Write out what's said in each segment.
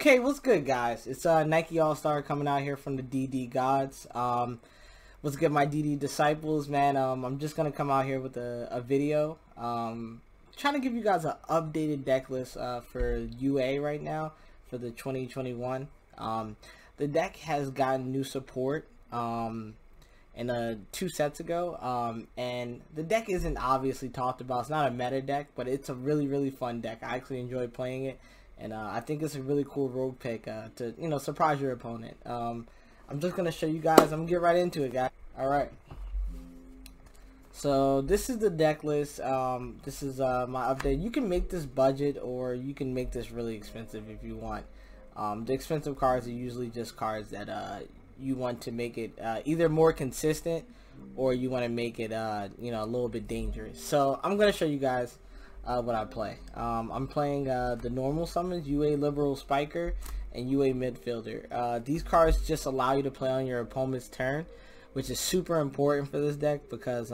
Okay, what's good, guys? It's Nike All-Star coming out here from the DD Gods. What's good, my DD disciples, man? I'm just gonna come out here with a video. Trying to give you guys an updated deck list for UA right now for the 2021. The deck has gotten new support in 2 sets ago, and the deck isn't obviously talked about. It's not a meta deck, but it's a really fun deck. I actually enjoy playing it. And I think it's a really cool rogue pick to, surprise your opponent. I'm just going to show you guys. I'm going to get right into it, guys. Alright. So this is the deck list. This is my update. You can make this budget or you can make this really expensive if you want. The expensive cards are usually just cards that you want to make it either more consistent or you want to make it, a little bit dangerous. So I'm going to show you guys what I play. I'm playing the normal summons, UA Liberal Spiker and UA Midfielder. These cards just allow you to play on your opponent's turn, which is super important for this deck because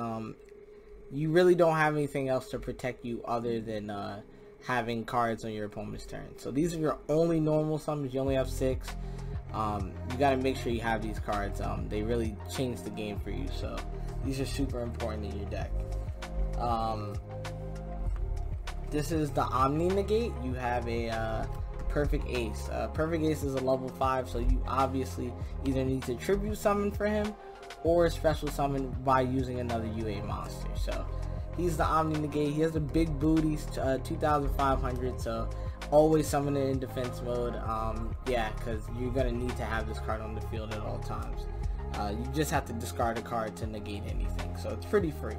you really don't have anything else to protect you other than having cards on your opponent's turn. So these are your only normal summons. You only have 6. You got to make sure you have these cards. They really change the game for you, so these are super important in your deck. This is the Omni Negate. You have a Perfect Ace. Perfect Ace is a level 5, so you obviously either need to tribute summon for him or special summon by using another UA monster. So he's the Omni Negate. He has a big booty, 2,500, so always summon it in defense mode. Yeah, because you're going to need to have this card on the field at all times. You just have to discard a card to negate anything, so it's pretty free.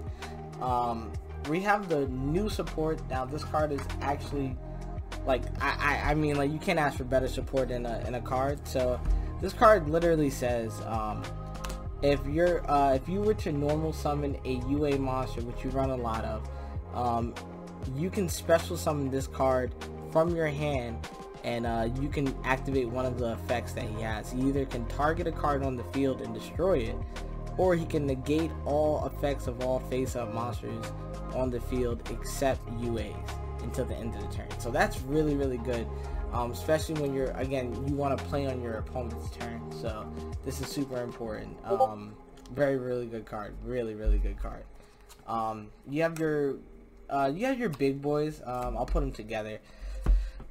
We have the new support. Now this card is actually like I mean, like, you can't ask for better support in a card. So this card literally says if you were to normal summon a UA monster, which you run a lot of, you can special summon this card from your hand, and you can activate one of the effects that he has. He either can target a card on the field and destroy it, or he can negate all effects of all face-up monsters on the field except UAs until the end of the turn. So that's really good, especially when you want to play on your opponent's turn. So this is super important. Really good card. Really good card. You have your big boys. I'll put them together.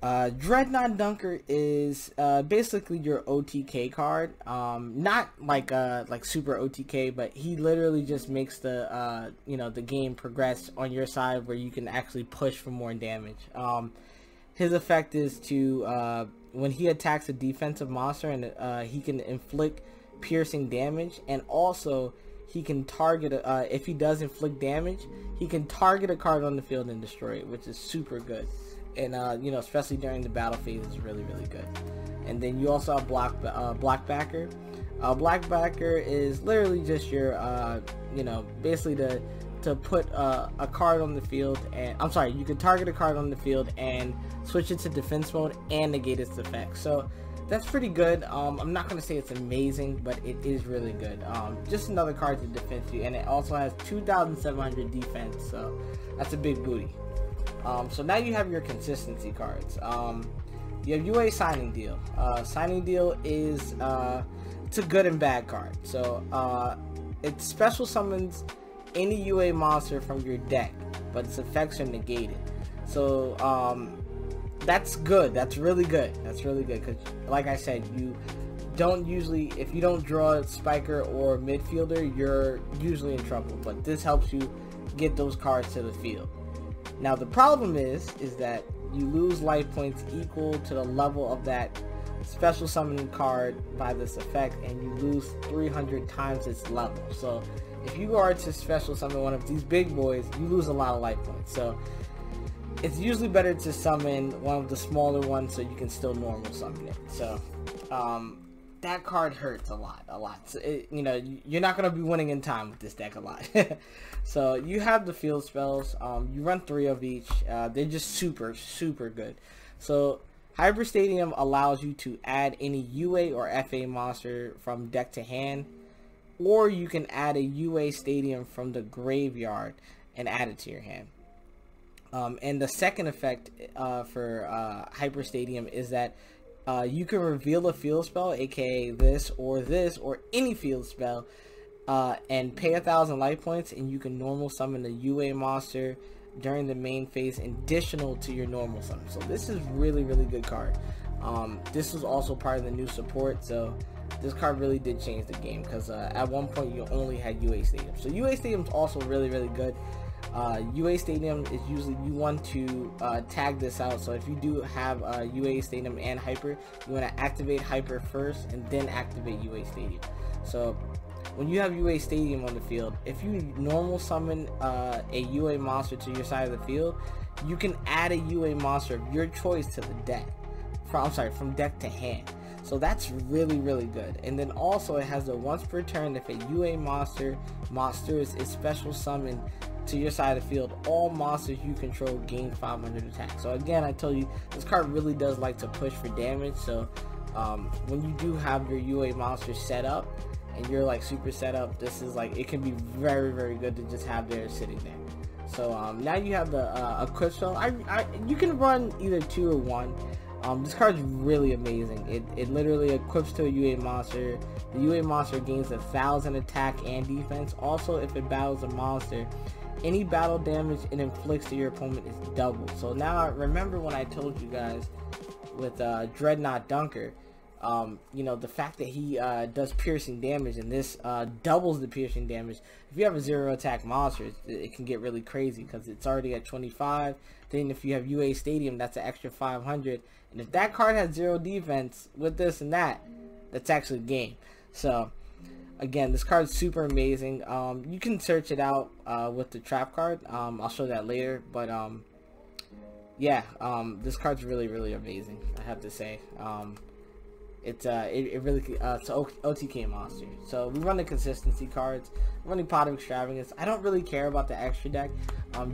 Dreadnought Dunker is basically your OTK card. Not like super OTK, but he literally just makes the the game progress on your side where you can actually push for more damage. His effect is to when he attacks a defensive monster, and he can inflict piercing damage, and also he can target if he does inflict damage, he can target a card on the field and destroy it, which is super good. And especially during the battle phase, is really good. And then you also have Blackbacker. Blackbacker is literally just your basically to put a card on the field, and I'm sorry, you can target a card on the field and switch it to defense mode and negate its effect. So that's pretty good. I'm not gonna say it's amazing, but it is really good. Just another card to defend you, and it also has 2,700 defense, so that's a big booty. So now you have your consistency cards. You have UA Signing Deal. Signing Deal is it's a good and bad card. So it special summons any UA monster from your deck, but its effects are negated. So that's good. That's really good. That's really good because, like I said, you don't usually, if you don't draw a Spiker or Midfielder, you're usually in trouble. But this helps you get those cards to the field. Now the problem is that you lose life points equal to the level of that special summoning card by this effect, and you lose 300 times its level. So if you are to special summon one of these big boys, you lose a lot of life points. So it's usually better to summon one of the smaller ones so you can still normal summon it. So that card hurts a lot. So you're not going to be winning in time with this deck a lot. So you have the field spells. You run 3 of each. They're just super good. So Hyper Stadium allows you to add any UA or FA monster from deck to hand, or you can add a UA Stadium from the graveyard and add it to your hand. And the second effect for Hyper Stadium is that you can reveal a field spell, aka this or any field spell, and pay 1,000 life points, and you can normal summon a UA monster during the main phase additional to your normal summon. So this is really good card. This was also part of the new support, so this card really did change the game, because at one point you only had UA Stadium. So UA Stadium is also really good. UA Stadium is usually, you want to tag this out. So if you do have UA Stadium and Hyper, you want to activate Hyper first and then activate UA Stadium. So when you have UA Stadium on the field, if you normal summon a UA monster to your side of the field, you can add a UA monster of your choice to the deck. From deck to hand. So that's really good. And then also it has a once per turn, if a UA monster is special summoned to your side of the field, all monsters you control gain 500 attack. So again, I told you, this card really does like to push for damage. So when you do have your UA monster set up and you're like super set up, this is like, it can be very good to just have there sitting there. So now you have the equip spell. You can run either 2 or 1. This card is really amazing. It literally equips to a UA monster. The UA monster gains 1,000 attack and defense. Also, if it battles a monster, any battle damage it inflicts to your opponent is doubled. So now, remember when I told you guys with Dreadnought Dunker, you know, the fact that he does piercing damage, and this doubles the piercing damage. If you have a 0 attack monster, it can get really crazy because it's already at 25. Then if you have UA Stadium, that's an extra 500. And if that card has 0 defense with this and that, that's actually game. So again, this card is super amazing. You can search it out with the trap card. I'll show that later. But yeah, this card's really amazing, I have to say. It's OTK monster. So we run the consistency cards, running Pot of Extravagance. I don't really care about the extra deck.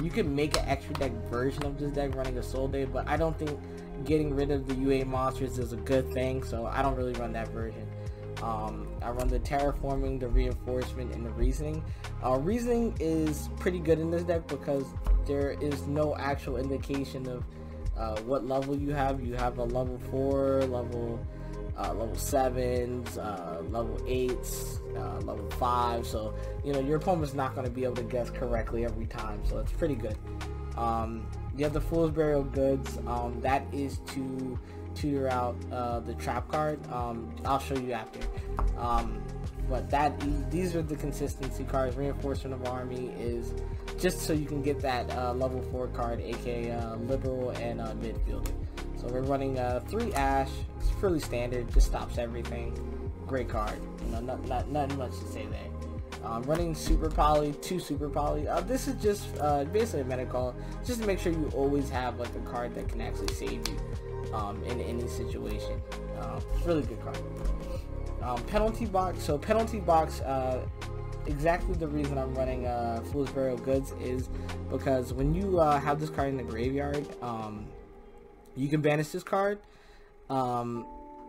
You can make an extra deck version of this deck running a Soul Day, but I don't think getting rid of the UA monsters is a good thing, so I don't really run that version. I run the Terraforming, the Reinforcement, and the Reasoning. Reasoning is pretty good in this deck because there is no actual indication of what level you have. You have a level 4, level 7s, level 8s, level 5, so you know your opponent's not going to be able to guess correctly every time, so it's pretty good. You have the Fool's Burial Goods. That is to tutor out the trap card. I'll show you after. But these are the consistency cards. Reinforcement of Army is just so you can get that level 4 card, aka Liberal and Midfielder. So we're running 3 Ash. It's pretty standard, just stops everything. Great card. You know, nothing much to say there. Running Super Poly, 2 Super Poly. This is just basically a meta call, just to make sure you always have like a card that can actually save you in any situation. Really good card. Penalty Box. So Penalty Box, exactly the reason I'm running Fool's Burial Goods is because when you have this card in the graveyard, you can banish this card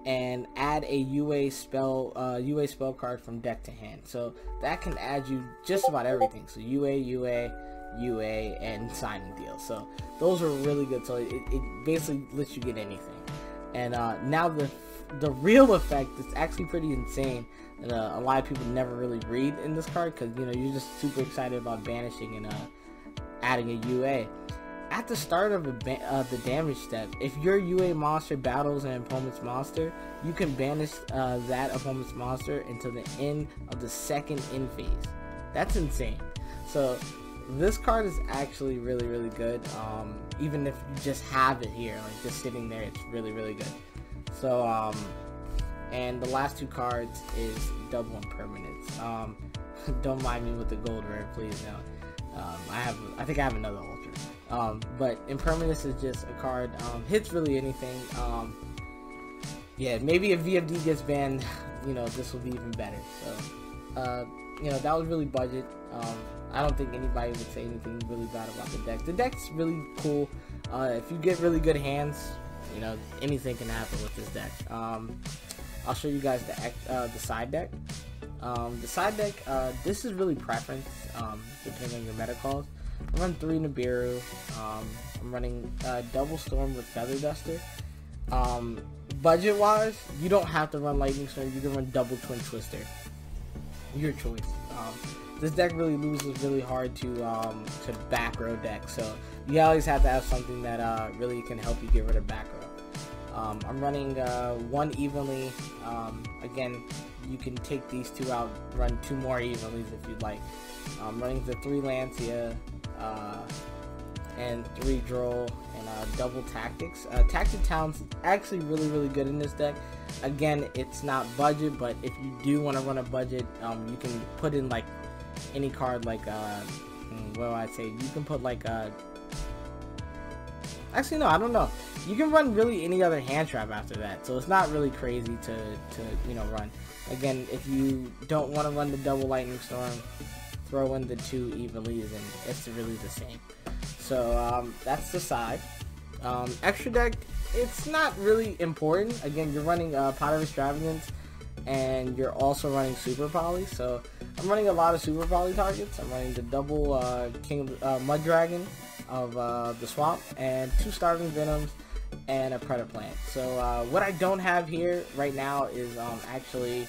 and add a UA spell card from deck to hand. So that can add you just about everything. So UA, and signing deals. So those are really good. So it basically lets you get anything. And now the real effect is actually pretty insane. And a lot of people never really read in this card because you know you're just super excited about banishing and adding a UA. At the start of the damage step, if your UA monster battles an opponent's monster, you can banish that opponent's monster until the end of the second end phase. That's insane. So this card is actually really good. Even if you just have it here, like just sitting there, it's really good. So and the last 2 cards is double impermanence. Don't mind me with the gold rare, please. No, I think I have another ultra. But impermanence is just a card, hits really anything. Yeah, maybe if VFD gets banned, you know, this will be even better. So, you know, that was really budget. I don't think anybody would say anything really bad about the deck. The deck's really cool. If you get really good hands, you know, anything can happen with this deck. I'll show you guys the side deck. The side deck, this is really preference, depending on your meta calls. I run 3 Nibiru. I'm running Double Storm with Feather Duster. budget wise, you don't have to run Lightning Storm. You can run double Twin Twister. Your choice. This deck really loses really hard to back row decks, so you always have to have something that really can help you get rid of back row. I'm running one evenly. Again, you can take these two out, run two more evenlies if you'd like. I'm running the 3 Lancia and 3 Droll and double Tactics. Tactic Town's actually really good in this deck. Again, it's not budget, but if you do want to run a budget, you can put in like any card like what do I say? You can put like actually no, I don't know. You can run really any other hand trap after that, so it's not really crazy to run. Again, if you don't want to run the double Lightning Storm, throw in the 2 Evilies and it's really the same. So that's the side. Extra deck, it's not really important. Again, you're running Pot of Extravagance and you're also running Super Poly, so I'm running a lot of Super Poly targets. I'm running the double Mud Dragon of the Swamp and 2 Starving Venoms and a Predaplant. So what I don't have here right now is actually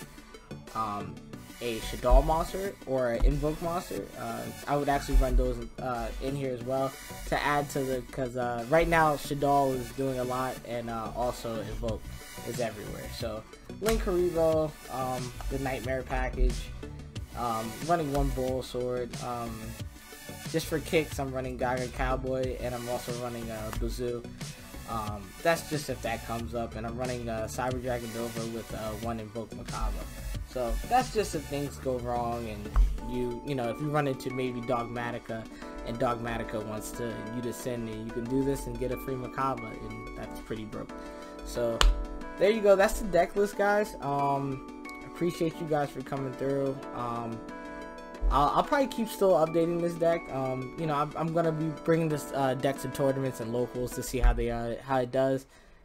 a Shaddoll monster or an Invoke monster. I would actually run those in here as well to add to the, because right now Shaddoll is doing a lot and also Invoke is everywhere. So Linkuriboh, the Nightmare package, running 1 Bull Sword. Just for kicks, I'm running Gaga Cowboy and I'm also running Bazoo. That's just if that comes up, and I'm running Cyber Dragon Nova with 1 Invoke Makaba. So that's just if things go wrong and you know, if you run into maybe Dogmatica and Dogmatica wants you to send me, you can do this and get a free Makaba, and that's pretty broke. So there you go. That's the deck list, guys. Appreciate you guys for coming through. I'll probably keep still updating this deck. You know, I'm gonna be bringing this deck to tournaments and locals to see how it does.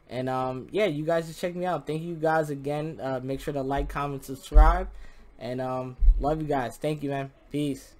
And yeah, you guys just check me out. Thank you guys again. Make sure to like, comment, subscribe, and love you guys. Thank you, man. Peace.